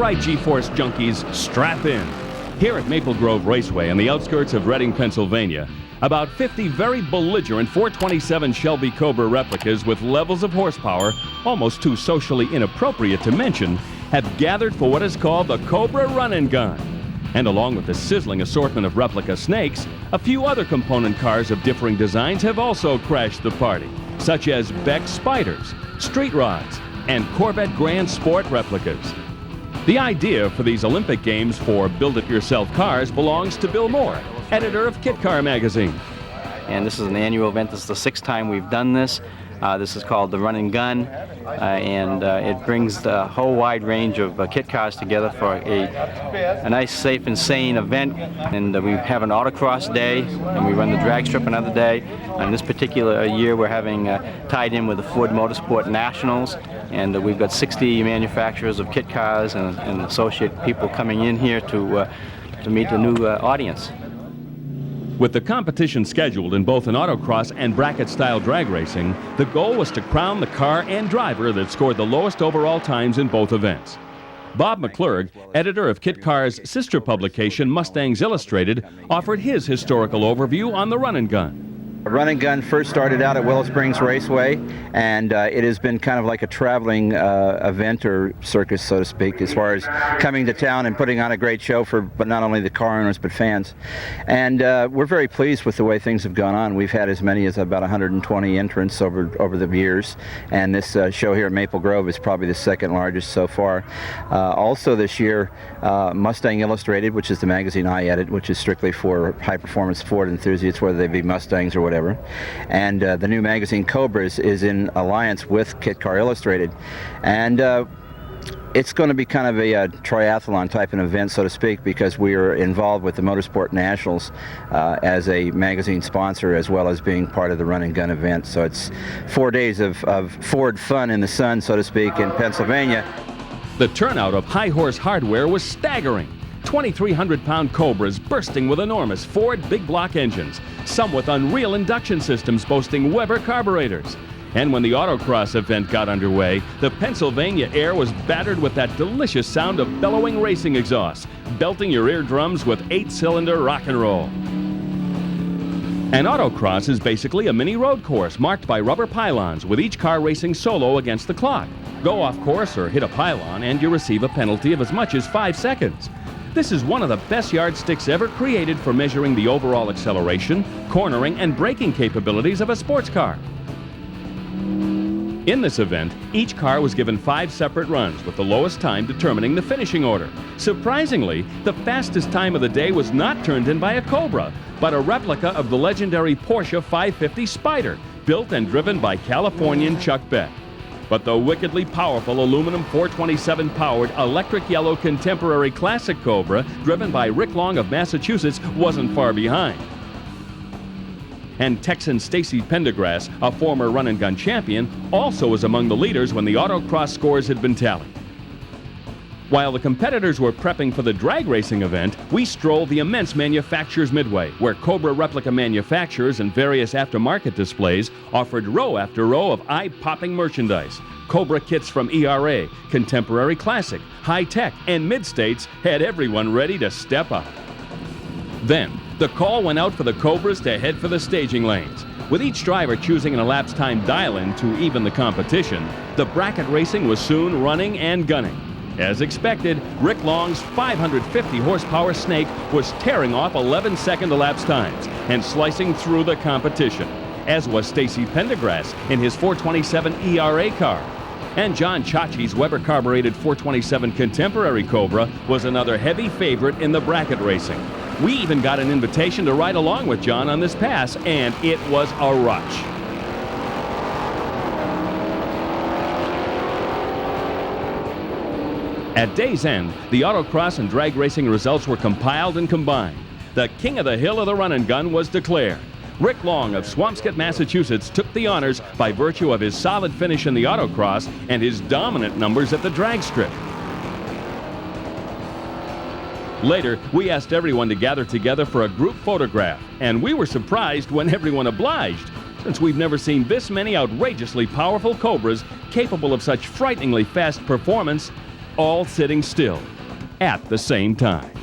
right, G-Force junkies, strap in. Here at Maple Grove Raceway on the outskirts of Reading, Pennsylvania, about 50 very belligerent 427 Shelby Cobra replicas with levels of horsepower almost too socially inappropriate to mention have gathered for what is called the Cobra Run Gun. And along with the sizzling assortment of replica snakes, a few other component cars of differing designs have also crashed the party, such as Beck Spiders, Street Rods, and Corvette Grand Sport replicas. The idea for these Olympic Games for build-it-yourself cars belongs to Bill Moore, editor of Kit Car magazine. And this is an annual event. This is the 6th time we've done this. This is called the Run Gun, and it brings the whole wide range of kit cars together for a nice, safe, and sane event. And we have an autocross day, and we run the drag strip another day. And this particular year, we're having tied in with the Ford Motorsport Nationals, and we've got 60 manufacturers of kit cars and associate people coming in here to meet the new audience. With the competition scheduled in both an autocross and bracket-style drag racing, the goal was to crown the car and driver that scored the lowest overall times in both events. Bob McClurg, editor of Kit Car's sister publication Mustangs Illustrated, offered his historical overview on the Run Gun. Run Gun first started out at Willow Springs Raceway, and it has been kind of like a traveling event or circus, so to speak, as far as coming to town and putting on a great show for but not only the car owners but fans. And we're very pleased with the way things have gone on. We've had as many as about 120 entrants over the years, and this show here at Maple Grove is probably the second largest so far. Also this year, Mustang Illustrated, which is the magazine I edit, which is strictly for high-performance Ford enthusiasts, whether they be Mustangs or whatever. And the new magazine Cobra is in alliance with Kit Car Illustrated. And it's going to be kind of a triathlon type of event, so to speak, because we are involved with the Motorsport Nationals as a magazine sponsor, as well as being part of the Run Gun event. So it's 4 days of Ford fun in the sun, so to speak, in Pennsylvania. The turnout of high horse hardware was staggering. 2,300-pound Cobras bursting with enormous Ford big block engines, some with unreal induction systems boasting Weber carburetors. And when the autocross event got underway, the Pennsylvania air was battered with that delicious sound of bellowing racing exhaust, belting your eardrums with 8-cylinder rock and roll. An autocross is basically a mini road course marked by rubber pylons, with each car racing solo against the clock. Go off course or hit a pylon and you receive a penalty of as much as 5 seconds. This is one of the best yardsticks ever created for measuring the overall acceleration, cornering, and braking capabilities of a sports car. In this event, each car was given 5 separate runs, with the lowest time determining the finishing order. Surprisingly, the fastest time of the day was not turned in by a Cobra, but a replica of the legendary Porsche 550 Spider, built and driven by Californian Chuck Beck. But the wickedly powerful aluminum 427-powered electric yellow contemporary classic Cobra, driven by Rick Long of Massachusetts, wasn't far behind. And Texan Stacy Pendergrass, a former Run Gun champion, also was among the leaders when the autocross scores had been tallied. While the competitors were prepping for the drag racing event, we strolled the immense manufacturers midway, where Cobra replica manufacturers and various aftermarket displays offered row after row of eye-popping merchandise. Cobra kits from ERA, Contemporary Classic, High Tech, and Mid-States had everyone ready to step up. Then, the call went out for the Cobras to head for the staging lanes. With each driver choosing an elapsed time dial-in to even the competition, the bracket racing was soon running and gunning. As expected, Rick Long's 550 horsepower Snake was tearing off 11-second elapsed times and slicing through the competition, as was Stacy Pendergrass in his 427 ERA car. And John Chachi's Weber carbureted 427 Contemporary Cobra was another heavy favorite in the bracket racing. We even got an invitation to ride along with John on this pass, and it was a rush. At day's end, the autocross and drag racing results were compiled and combined. The king of the hill of the Run Gun was declared. Rick Long of Swampscott, Massachusetts took the honors by virtue of his solid finish in the autocross and his dominant numbers at the drag strip. Later, we asked everyone to gather together for a group photograph, and we were surprised when everyone obliged, since we've never seen this many outrageously powerful Cobras capable of such frighteningly fast performance all sitting still at the same time.